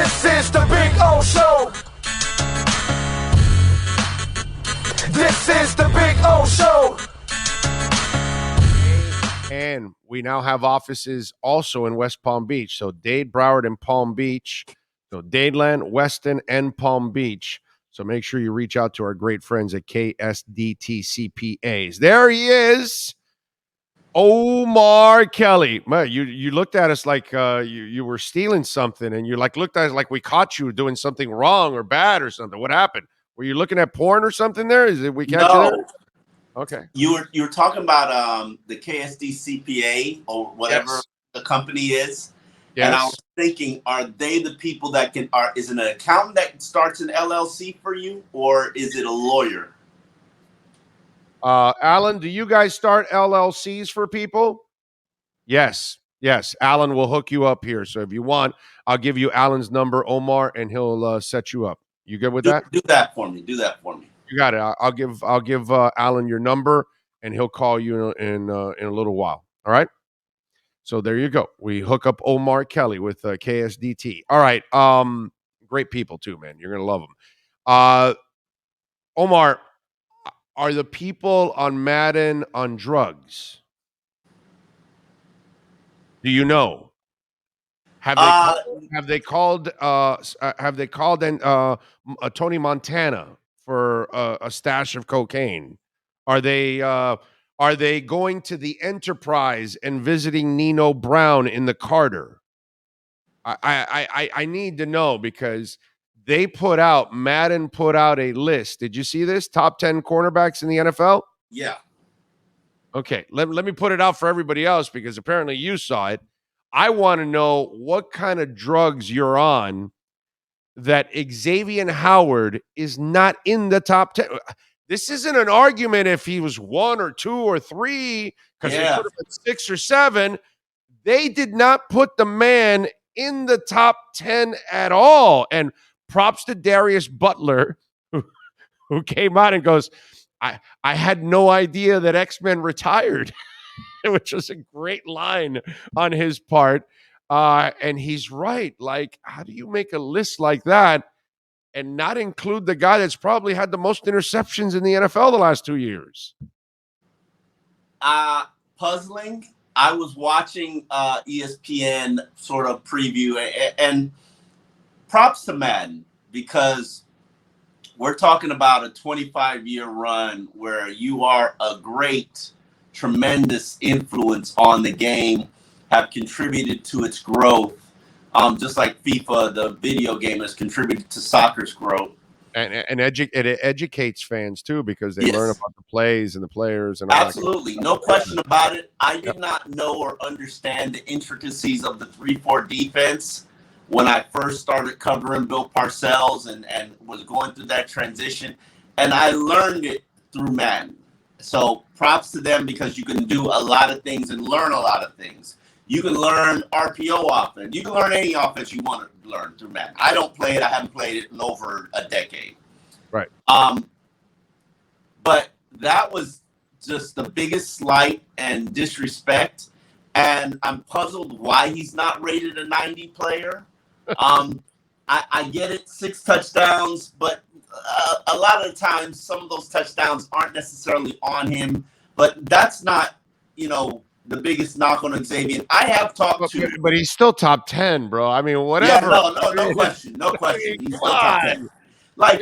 This is the Big O Show. This is the Big O Show. And we now have offices also in West Palm Beach. So Dade, Broward, and Palm Beach. So Dadeland, Weston, and Palm Beach. So make sure you reach out to our great friends at KSDT CPAs. There he is, Omar Kelly. Man, you looked at us like you were stealing something, and you looked at us like we caught you doing something wrong or bad or something. What happened? Were you looking at porn or something there? Is it we catch you there? Okay. You were talking about the KSD CPA or whatever the company is. Yes. And I was thinking, are they the people that is it an accountant that starts an LLC for you, or is it a lawyer? Alan, do you guys start LLCs for people? Yes. Alan will hook you up here. So if you want, I'll give you Alan's number, Omar, and he'll set you up. You good with that? Do that for me. You got it. I'll give Alan your number, and he'll call you in a little while. All right. So there you go. We hook up Omar Kelly with KSDT. All right. Great people too, man. You're gonna love them. Omar, are the people on Madden on drugs? Do you know? Have they called Tony Montana for a stash of cocaine? Are they going to the Enterprise and visiting Nino Brown in the Carter? I need to know, because Madden put out a list. Did you see this? Top 10 cornerbacks in the NFL? Yeah. Okay, let me put it out for everybody else, because apparently you saw it. I want to know what kind of drugs you're on that Xavier Howard is not in the top 10. This isn't an argument if he was 1 or 2 or 3, because they could have been 6 or 7. They did not put the man in the top 10 at all. And props to Darius Butler, who came out and goes, I had no idea that X-Men retired, which was a great line on his part. And he's right. Like, how do you make a list like that and not include the guy that's probably had the most interceptions in the NFL the last 2 years? Puzzling. I was watching ESPN sort of preview, and props to Madden, because we're talking about a 25-year run where you are a great, tremendous influence on the game, have contributed to its growth, just like FIFA, the video game, has contributed to soccer's growth. And it educates fans too, because they learn about the plays and the players and all absolutely, no question about it. I did not know or understand the intricacies of the 3-4 defense when I first started covering Bill Parcells and was going through that transition, and I learned it through Madden. So props to them, because you can do a lot of things and learn a lot of things. You can learn RPO offense. You can learn any offense you want to learn through Madden. I don't play it. I haven't played it in over a decade. Right. But that was just the biggest slight and disrespect. And I'm puzzled why he's not rated a 90 player. I get it, 6 touchdowns, but a lot of the times some of those touchdowns aren't necessarily on him. But that's not, the biggest knock on Xavier. I have talked to, but he's still top 10, bro. I mean, whatever. Yeah, no question. He's still top 10. Like,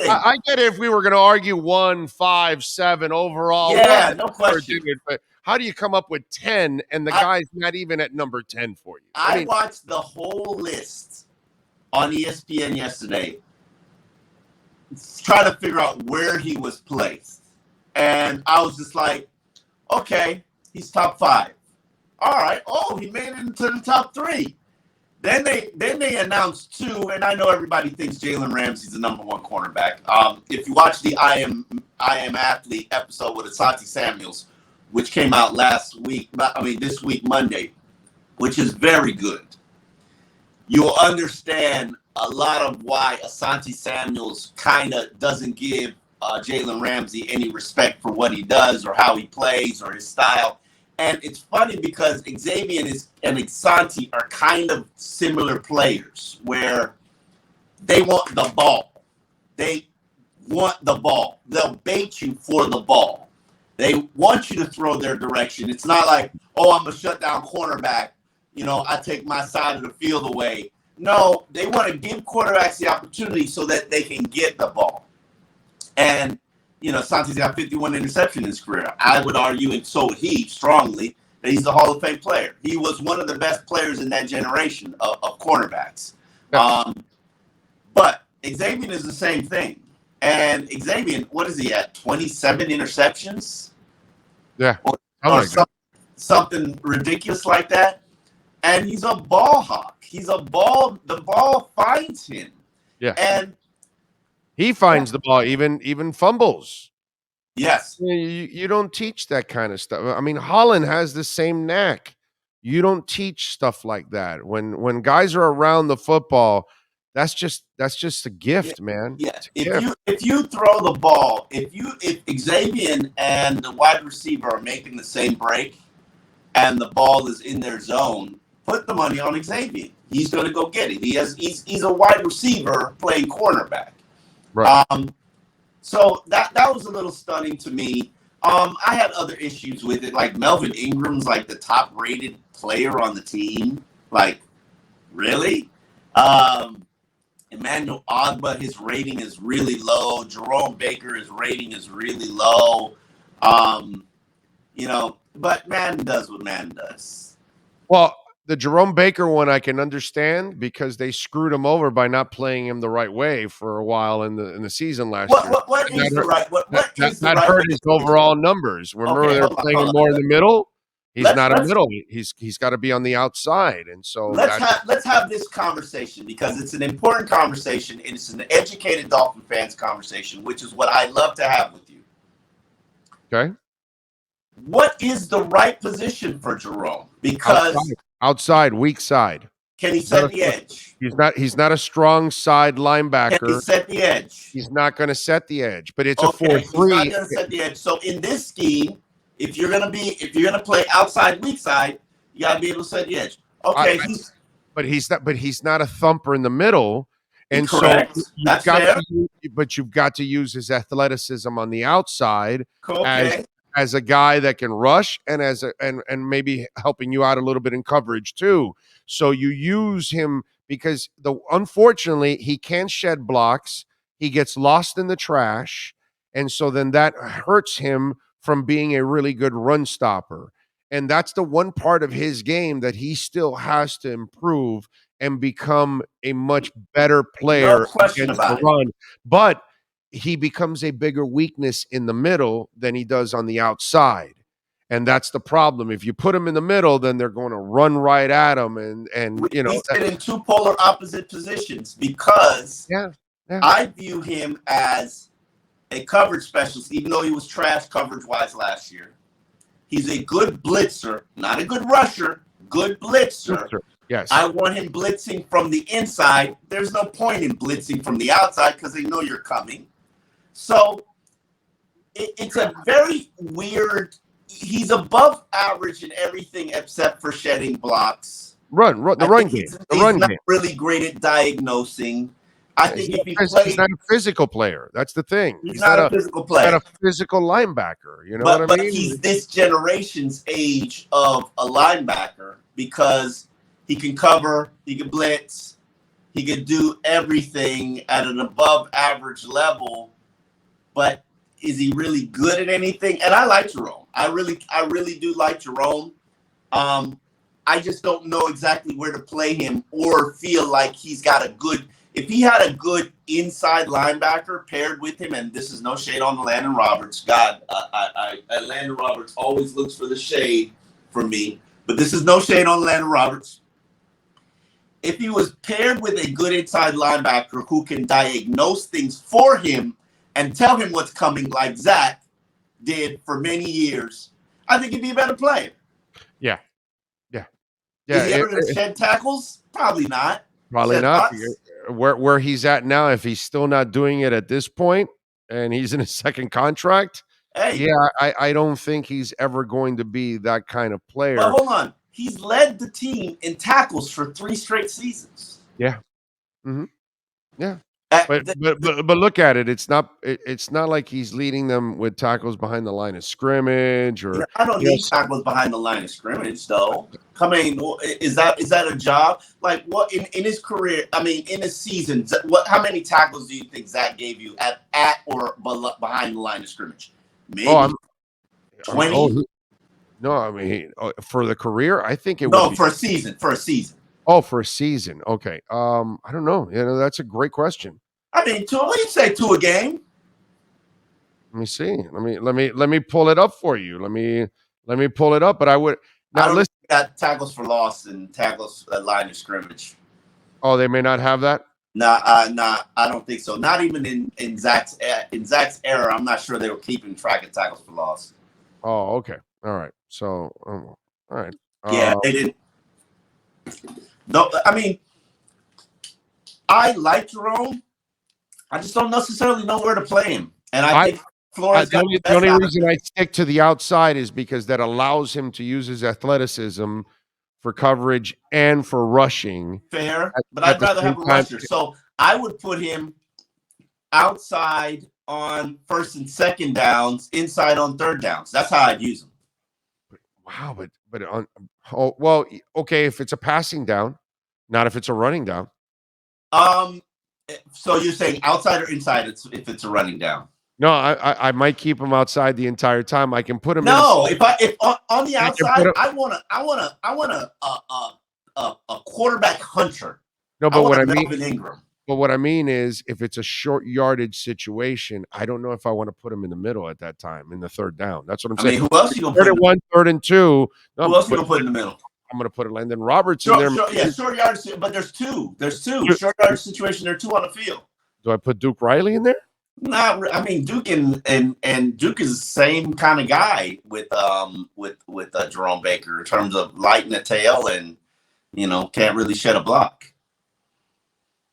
I get it if we were going to argue 1, 5, 7 overall. Yeah, no question. But how do you come up with 10 and the guy's not even at number 10 for you? I watched the whole list on ESPN yesterday, trying to figure out where he was placed. And I was just like, okay, he's top 5. All right. Oh, he made it into the top 3. Then they announced 2, and I know everybody thinks Jalen Ramsey's the number 1 cornerback. If you watch the I Am Athlete episode with Asante Samuels, which came out this week, Monday, which is very good, you'll understand a lot of why Asante Samuels kind of doesn't give Jalen Ramsey any respect for what he does or how he plays or his style. And it's funny because Xavier and Asante are kind of similar players where they want the ball. They want the ball. They'll bait you for the ball. They want you to throw their direction. It's not like, oh, I'm a shutdown cornerback. I take my side of the field away. No, they want to give quarterbacks the opportunity so that they can get the ball. And, Santi's got 51 interceptions in his career. I would argue, and so would he strongly, that he's a Hall of Fame player. He was one of the best players in that generation of cornerbacks. Yeah. But Xavier is the same thing. And Xavier, what is he at? 27 interceptions? Yeah. Or something ridiculous like that. And he's a ball hawk. The ball finds him. Yeah. And he finds the ball, even fumbles. Yes. You don't teach that kind of stuff. I mean, Holland has the same knack. You don't teach stuff like that. When guys are around the football, that's just a gift, man. Yeah. If you throw the ball, if Xavier and the wide receiver are making the same break and the ball is in their zone, put the money on Xavier. He's going to go get it. He's a wide receiver playing cornerback. Right. So that was a little stunning to me. I had other issues with it, like Melvin Ingram's like the top rated player on the team. Like, really? Emmanuel Ogbah, his rating is really low. Jerome Baker, his rating is really low. But Madden does what Madden does. Well, the Jerome Baker one I can understand because they screwed him over by not playing him the right way for a while in the season last year. That hurt his overall numbers. Remember, they were playing him more in the middle. He's not a middle. He's got to be on the outside, and so let's have this conversation because it's an important conversation and it's an educated Dolphin fans conversation, which is what I love to have with you. Okay. What is the right position for Jerome? Because outside, weak side. Can he set the edge? He's not a strong side linebacker. Can he set the edge? He's not going to set the edge, but it's a 4-3. He's not going to set the edge. So in this scheme, if you're gonna play outside weak side, you gotta be able to set the edge. Okay, but he's not a thumper in the middle, and correct. So you've got to use his athleticism on the outside as a guy that can rush and and maybe helping you out a little bit in coverage too. So you use him because unfortunately he can't shed blocks. He gets lost in the trash, and so then that hurts him from being a really good run stopper. And that's the one part of his game that he still has to improve and become a much better player against the run. But he becomes a bigger weakness in the middle than he does on the outside. And that's the problem. If you put him in the middle, then they're going to run right at him. He's in two polar opposite positions because I view him as a coverage specialist, even though he was trash coverage-wise last year. He's a good blitzer, not a good rusher, good blitzer. Yes. I want him blitzing from the inside. There's no point in blitzing from the outside because they know you're coming. So it's a very weird – he's above average in everything except for shedding blocks. The run game. He's not really great at diagnosing. I think he's not a physical player. That's the thing. He's not a physical player. Not a physical linebacker. You know what I mean? But he's this generation's age of a linebacker because he can cover, he can blitz, he can do everything at an above average level. But is he really good at anything? And I like Jerome. I really do like Jerome. I just don't know exactly where to play him or feel like he's got a good. If he had a good inside linebacker paired with him, and this is no shade on Landon Roberts. God, Landon Roberts always looks for the shade for me, but this is no shade on Landon Roberts. If he was paired with a good inside linebacker who can diagnose things for him and tell him what's coming like Zach did for many years, I think he'd be a better player. Yeah. Is he ever going to shed tackles? Probably not. Probably not. Where he's at now, if he's still not doing it at this point and he's in his second contract, Hey, Yeah, I don't think he's ever going to be that kind of but player. hold on. He's led the team in tackles for 3 straight seasons. Yeah. Hmm. Yeah. Uh, But th- look at it. It's not like he's leading them with tackles behind the line of scrimmage or I don't you know. need tackles behind the line of scrimmage, though. Come on, is that a job? Like what in his career? I mean, in his season, what? How many tackles do you think Zach gave you at or behind the line of scrimmage? Oh, Maybe I'm 20. no, I mean for the career, I think it would No, be for a season. For a season. for a season. Okay. I don't know. You know, that's a great question. I mean, what do you say, 2 a game? Let me see. Let me pull it up for you. Let me pull it up. But I would I now don't listen. got tackles for loss and tackles at line of scrimmage. Oh, they may not have that. Nah, I don't think so. Not even in Zach's era. I'm not sure they were keeping track of tackles for loss. Oh, okay. All right. So, all right. Yeah, they didn't. No, I mean, I like Jerome. I just don't necessarily know where to play him, and I think Flores got the the only best reason I stick to the outside is because that allows him to use his athleticism for coverage and for rushing. fair, but At I'd the rather same have a time, rusher. So I would put him outside on first and second downs, inside on third downs. That's how I'd use him. wow, but on well, okay, if it's a passing down, not if it's a running down. Um, so you're saying outside or inside? If it's a running down. No, I might keep him outside the entire time. I can put him No, inside. if on the I can put outside, him, I want a quarterback hunter. no, I but want what a I mean, Melvin Ingram. but what I mean is, if it's a short yardage situation, I don't know if I want to put him in the middle at that time in the third down. That's what I'm I saying. mean, who else you gonna Third put? and one, third and two. No, Who else you gonna put in the middle? I'm going to put Landon Roberts in there. Short yardage, but there's two. There's two short yardage situation. There are 2 on the field. Do I put Duke Riley in there? Not, I mean, Duke and Duke is the same kind of guy with Jerome Baker in terms of light in the tail and can't really shed a block.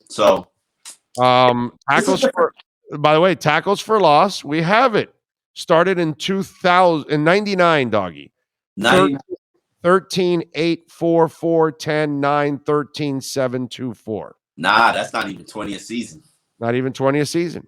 So tackles for, by the way, tackles for loss. We have it started in 2000 in 99, doggy. 13, 8, 4, 4, 10, 9, 13, 7, 2, 4. Nah, that's not even 20 a season. Not even 20 a season.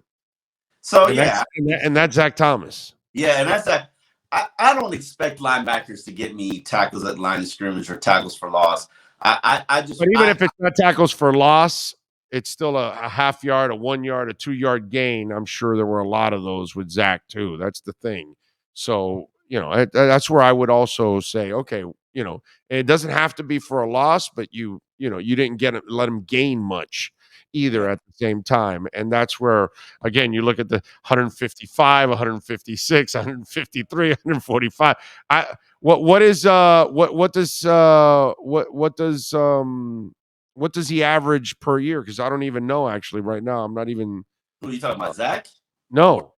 So and yeah, that's Zach Thomas. Yeah, and that's that. I don't expect linebackers to get me tackles at line of scrimmage or tackles for loss. I just. But even if it's not tackles for loss, it's still a half yard, a 1 yard, a 2 yard gain. I'm sure there were a lot of those with Zach too. That's the thing. So that's where I would also say, okay, it doesn't have to be for a loss, but you didn't let him gain much either at the same time. And that's where, again, you look at the 155, 156, 153, 145. What does he average per year? Because I don't even know actually right now. I'm not even. Who are you talking about, Zach? No.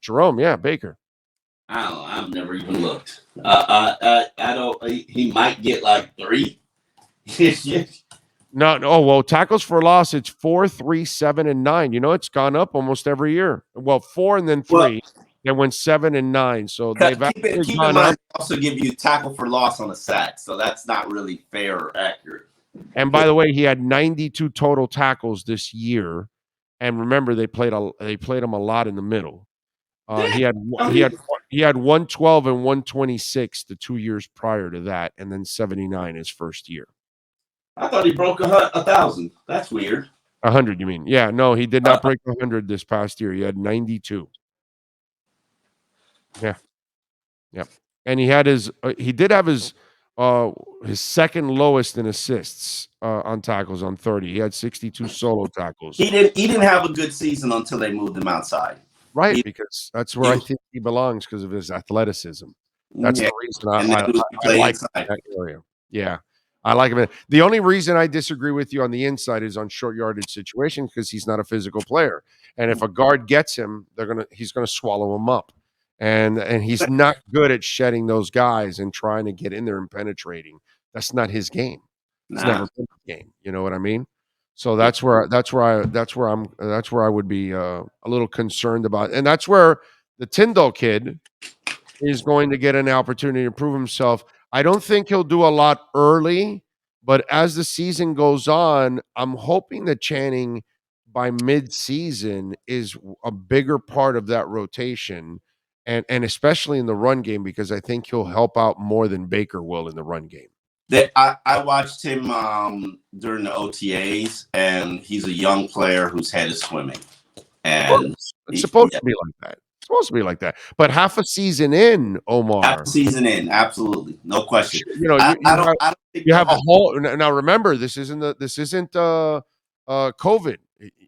Jerome? Yeah, Baker. I don't know. I've never even looked. I don't. He might get like 3. No. Well, tackles for loss, it's 4, 3, 7, and 9. It's gone up almost every year. Well, 4 and then 3, then went 7 and 9. So they've keep in mind. Up. Also give you tackle for loss on a sack, so that's not really fair or accurate. And by the way, he had 92 total tackles this year. And remember, they played him a lot in the middle. He had 112 and 126 the 2 years prior to that, and then 79 his first year. I thought he broke 1,000. That's weird. 100, you mean? Yeah, no, he did not break 100 this past year. He had 92. Yeah, yep. And he did have his second lowest in assists on tackles on 30. He had 62 solo tackles. He didn't have a good season until they moved him outside. Right, because that's where I think he belongs because of his athleticism. That's the reason I like that area. Yeah, I like him. The only reason I disagree with you on the inside is on short yardage situations because he's not a physical player. And if a guard gets him, he's gonna swallow him up. And he's not good at shedding those guys and trying to get in there and penetrating. That's not his game. It's never been his game. You know what I mean? So that's where I would be a little concerned about, and that's where the Tyndall kid is going to get an opportunity to prove himself. I don't think he'll do a lot early, but as the season goes on, I'm hoping that Channing by mid-season is a bigger part of that rotation, and especially in the run game, because I think he'll help out more than Baker will in the run game. I watched him during the OTAs, and he's a young player whose head is swimming. And it's supposed to be like that. It's supposed to be like that. But half a season in, Omar. Half a season in, absolutely, no question. You know, I don't think you have a whole. Now, remember, this isn't COVID.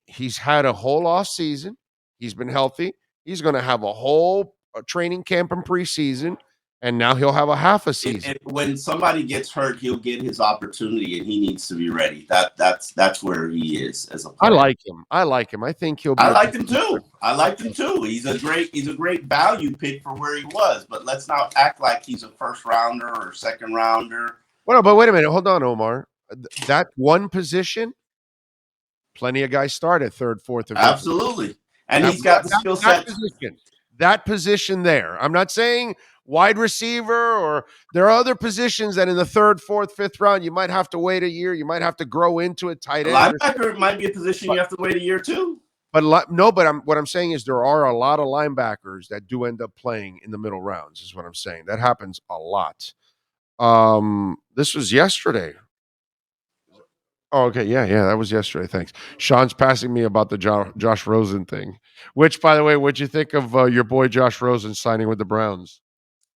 He's had a whole off season. He's been healthy. He's going to have a whole training camp and preseason, and now he'll have a half a season. When somebody gets hurt, he'll get his opportunity, and he needs to be ready. That's where he is as a player. I like him. I think he'll be. I like him too. He's a great value pick for where he was. But let's not act like he's a first rounder or second rounder. Well, but wait a minute. Hold on, Omar. That one position, plenty of guys start at third, fourth, or fifth. Absolutely. And he's got the skill set. That position there. I'm not saying wide receiver, or there are other positions that in the third, fourth, fifth round, you might have to wait a year. You might have to grow into a tight end. Linebacker might be a position you have to wait a year too. But what I'm saying is there are a lot of linebackers that do end up playing in the middle rounds, is what I'm saying. That happens a lot. This was yesterday. Oh, okay. Yeah, that was yesterday. Thanks. Sean's passing me about the Josh Rosen thing, which, by the way, what'd you think of your boy Josh Rosen signing with the Browns?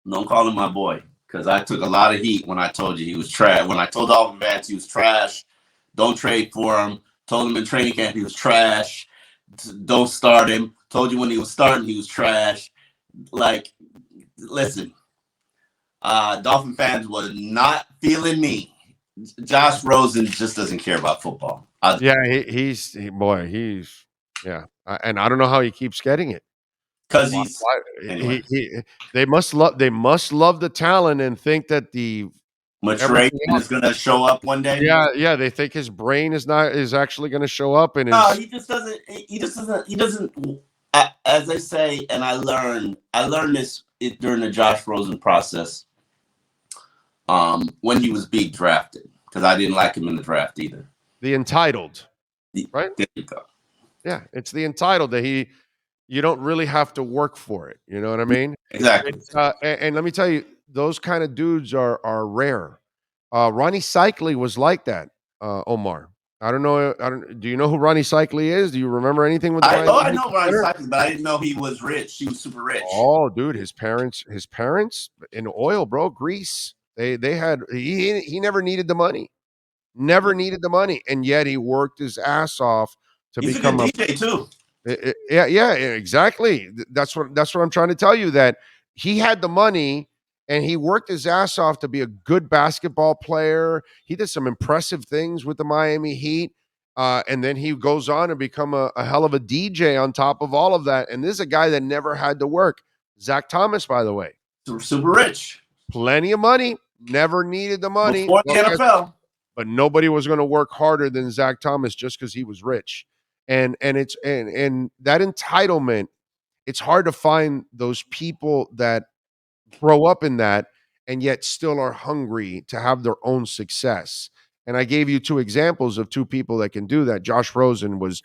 Don't call him my boy, because I took a lot of heat when I told you he was trash. When I told Dolphin fans he was trash, don't trade for him. Told him in training camp he was trash. Don't start him. Told you when he was starting he was trash. Like, listen, Dolphin fans were not feeling me. Josh Rosen just doesn't care about football. He's and I don't know how he keeps getting it. Because they must love the talent and think that the maturation is going to show up one day. Yeah, they think his brain is actually going to show up, and he just doesn't. He doesn't. As I say, and I learned this during the Josh Rosen process. When he was being drafted, because I didn't like him in the draft either. The entitled, right? There you go. Yeah, it's the entitled that you don't really have to work for it. You know what I mean? Exactly. And let me tell you, those kind of dudes are rare. Ronnie Cycli was like that, Omar. I don't know. Do you know who Ronnie Cycli is? Do you remember anything with? I know Ronnie Cycli, but I didn't know he was rich. He was super rich. Oh, dude, his parents in oil, bro, grease. They had he never needed the money. Never needed the money, and yet he worked his ass off to become a DJ too. Yeah, exactly. That's what I'm trying to tell you, that he had the money and he worked his ass off to be a good basketball player. He did some impressive things with the Miami Heat, and then he goes on to become a hell of a DJ on top of all of that. And this is a guy that never had to work. Zach Thomas, by the way, super rich, plenty of money. Never needed the money. Before the NFL. But nobody was going to work harder than Zach Thomas just because he was rich. And that entitlement, it's hard to find those people that grow up in that and yet still are hungry to have their own success. And I gave you two examples of two people that can do that. Josh Rosen was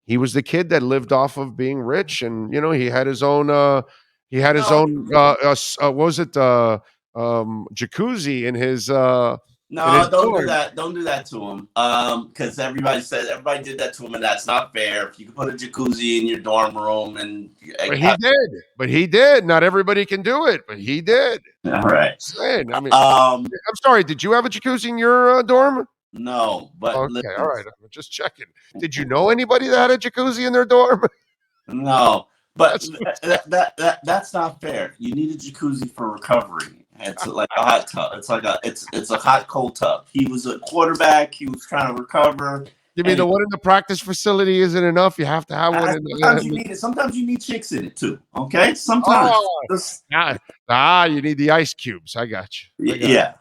he was the kid that lived off of being rich, and he had his own what was it? Jacuzzi in his don't do that to him. Because everybody did that to him, and that's not fair. If you can put a jacuzzi in your dorm room, but he did. Not everybody can do it, but he did. All right. I'm sorry. Did you have a jacuzzi in your dorm? No, but okay, all right. I'm just checking. Did you know anybody that had a jacuzzi in their dorm? No. But that's not fair. You need a jacuzzi for recovery. It's like a hot tub. It's a hot cold tub. He was a quarterback. He was trying to recover. You mean the one in the practice facility isn't enough? You have to have one in sometimes you need it. Sometimes you need chicks in it too. Okay. Sometimes. You need the ice cubes. I got you. Yeah.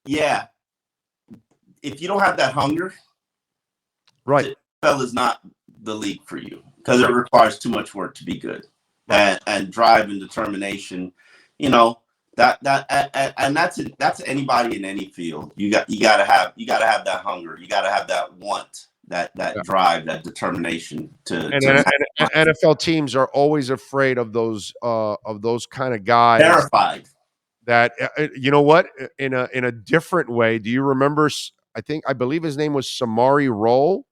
Yeah. if you don't have that hunger, right, the NFL is not the league for you because it requires too much work to be good, and drive and determination. You know that and that's anybody in any field. You gotta have that hunger. You gotta have that want, that drive, that determination to. And NFL teams are always afraid of those kind of guys. Terrified. That you know what, in a different way. Do you remember? I believe his name was Samari Roll.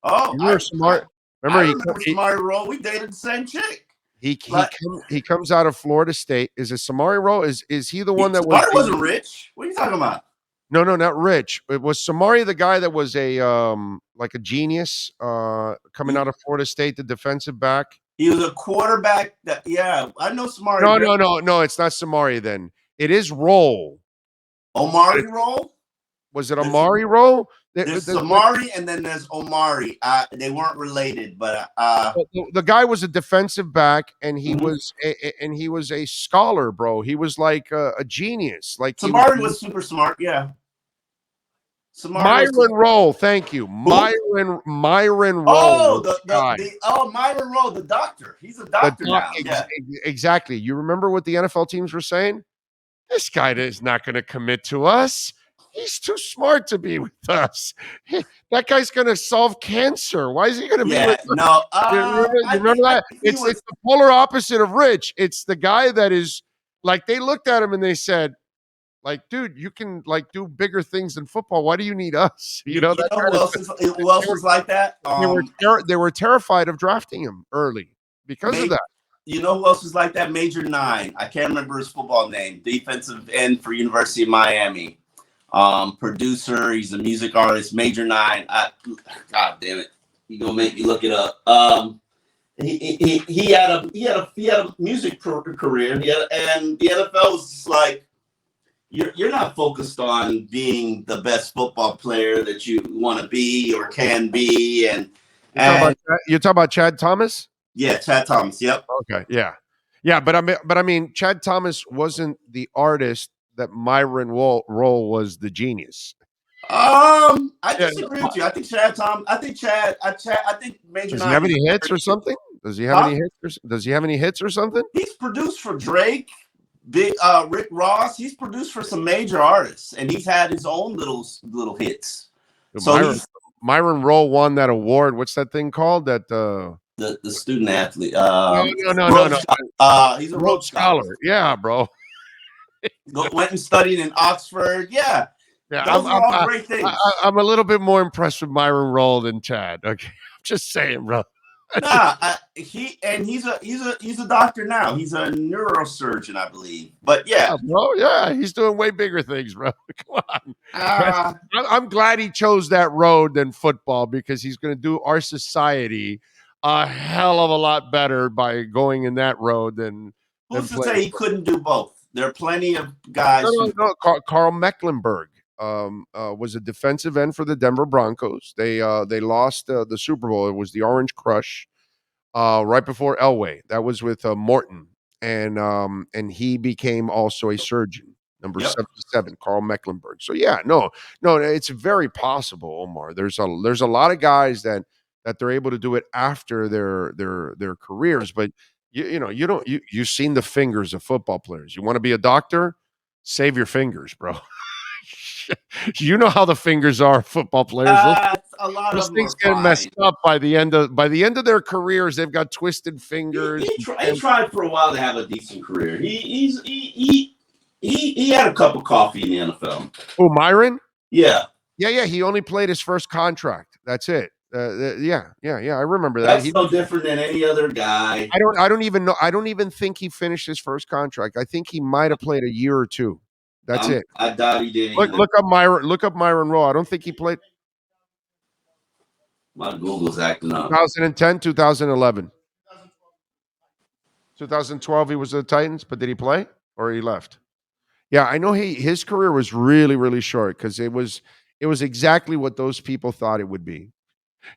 Oh, Samari. Remember Samari Roll? We dated the same chick. He comes out of Florida State. Is it Samari Roll? Is he the one that was? Samari wasn't Rich. What are you talking about? No, not Rich. It was Samari, the guy that was like a genius coming out of Florida State, the defensive back. He was a quarterback. I know Samari. No, it's not Samari then. It is Roll. Omari Roll? Was it Omari Roll? There's Samari and then there's Omari. They weren't related, but the guy was a defensive back, and he was a scholar, bro. He was like a genius. Like Samari was super smart. Yeah. Myron Roll, thank you. Myron Roll. Oh, Myron Roll, the doctor. He's a doctor now. Exactly. You remember what the NFL teams were saying? This guy is not going to commit to us. He's too smart to be with us. That guy's going to solve cancer. Why is he going to be with us? No, you remember that? It's the polar opposite of Rich. It's the guy that is like, they looked at him and they said, like, dude, you can like do bigger things than football. Why do you need us? Who else is like that? They were terrified of drafting him early because of that. You know who else is like that? Major 9. I can't remember his football name. Defensive end for University of Miami. Producer. He's a music artist. Major 9. God damn it! You gonna make me look it up. He had a music career. And the NFL was just like, you're not focused on being the best football player that you want to be or can be. And you're talking about Chad Thomas? Yeah, Chad Thomas. Yep. Okay. Yeah. But I mean, Chad Thomas wasn't the artist that Myron Roll was the genius. I disagree with you. I think Chad Thomas. I think Major. Does he have any hits or something? Does he have any hits? Does he have any hits or something? He's produced for Drake, Rick Ross. He's produced for some major artists, and he's had his own little hits. So Myron Roll won that award. What's that thing called? That the student athlete. No. He's a Rhodes Scholar. Yeah, bro. Went and studied in Oxford. Yeah. Those are all great things. I'm a little bit more impressed with Myron Roll than Chad. Okay, I'm just saying, bro. He's a doctor now. He's a neurosurgeon, I believe. But he's doing way bigger things, bro. Come on. I'm glad he chose that road than football, because he's going to do our society a hell of a lot better by going in that road than. Who's to say he couldn't do both? There are plenty of guys. Carl Mecklenburg was a defensive end for the Denver Broncos. They lost the Super Bowl. It was the Orange Crush right before Elway. That was with Morton, and he became also a surgeon. Number 77, Carl Mecklenburg. So no, it's very possible, Omar. There's a lot of guys that they're able to do it after their careers, but you've seen the fingers of football players. You want to be a doctor? Save your fingers, bro. You know how the fingers are, football players. A lot those of things get messed up by the end of their careers. They've got twisted fingers. He tried for a while to have a decent career. He had a cup of coffee in the NFL. Oh, Myron? Yeah. He only played his first contract. That's it. I remember that. That's no different than any other guy. I don't even know. I don't even think he finished his first contract. I think he might have played a year or two. That's it. I doubt he did. Look up Myron Roll. I don't think he played. My Google's acting up. 2010, 2011. 2012, he was at the Titans, but did he play or he left? Yeah, I know his career was really, really short, because it was exactly what those people thought it would be.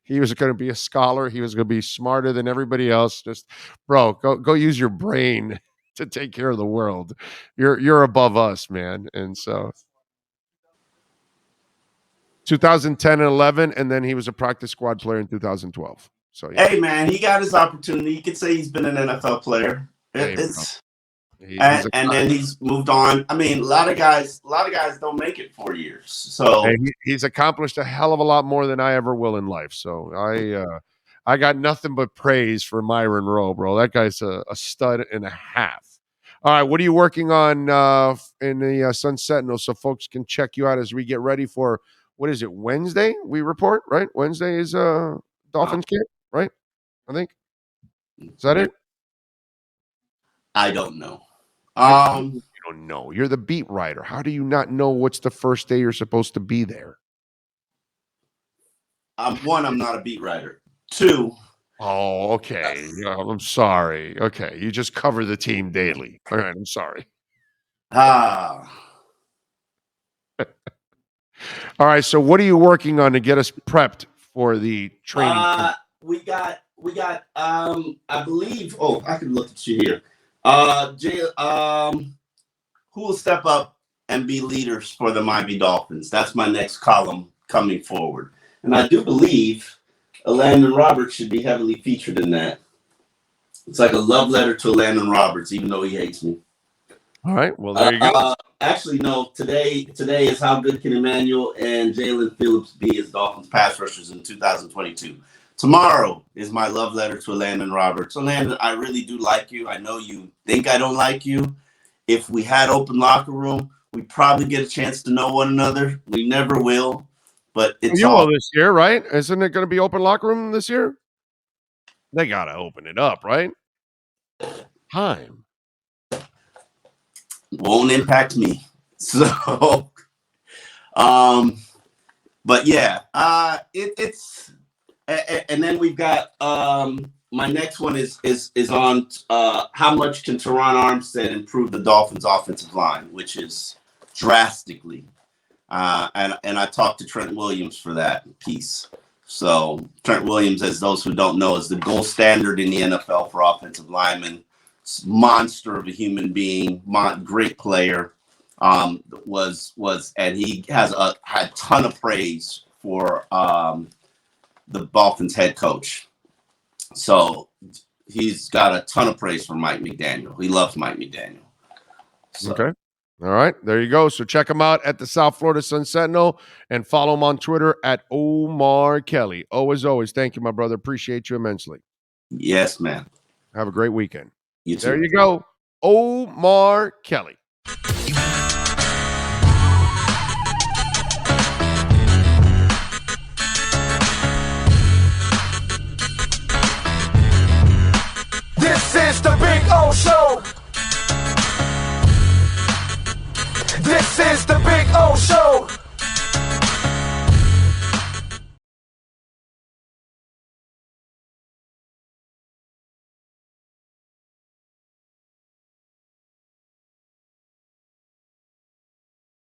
He was going to be a scholar. He was going to be smarter than everybody else. Just, bro, go use your brain to take care of the world. You're above us, man. And so 2010 and 11, and then he was a practice squad player in 2012. So yeah. Hey man, he got his opportunity. You could say he's been an NFL player. And then he's moved on. I mean, a lot of guys don't make it 4 years. So he's accomplished a hell of a lot more than I ever will in life. So I got nothing but praise for Myron Rowe, bro. That guy's a stud and a half. All right, what are you working on in the Sun Sentinel so folks can check you out as we get ready for, what is it, Wednesday? We report, right? Wednesday is Dolphins camp, right? I think. Is that it? I don't know. You don't know. You're the beat writer. How do you not know what's the first day you're supposed to be there? One, I'm not a beat writer. Two. Oh, okay. I'm sorry. Okay, you just cover the team daily. All right, I'm sorry. All right. So, what are you working on to get us prepped for the training? We got. I believe. Oh, I can look at you here. Who will step up and be leaders for the Miami Dolphins? That's my next column coming forward, and I do believe Landon Roberts should be heavily featured in that. It's like a love letter to Landon Roberts, even though he hates me. All right. Well, there you go. Actually, no. Today is how good can Emmanuel and Jalen Phillips be as Dolphins pass rushers in 2022. Tomorrow is my love letter to Landon Roberts. So, Landon, I really do like you. I know you think I don't like you. If we had open locker room, we'd probably get a chance to know one another. We never will. But it's you will this year, right? Isn't it going to be open locker room this year? They got to open it up, right? Time. Won't impact me. So, but yeah, it's, and then we've got, my next one is on how much can Teron Armstead improve the Dolphins offensive line, which is drastically. And I talked to Trent Williams for that piece. So Trent Williams, as those who don't know, is the gold standard in the NFL for offensive linemen. Monster of a human being, great player. And he has had a ton of praise for the Dolphins head coach. So he's got a ton of praise for Mike McDaniel. He loves Mike McDaniel. So. Okay. All right. There you go. So check him out at the South Florida Sun Sentinel and follow him on Twitter at Omar Kelly. As always, thank you, my brother. Appreciate you immensely. Yes, man. Have a great weekend. You too. There you go. Omar Kelly.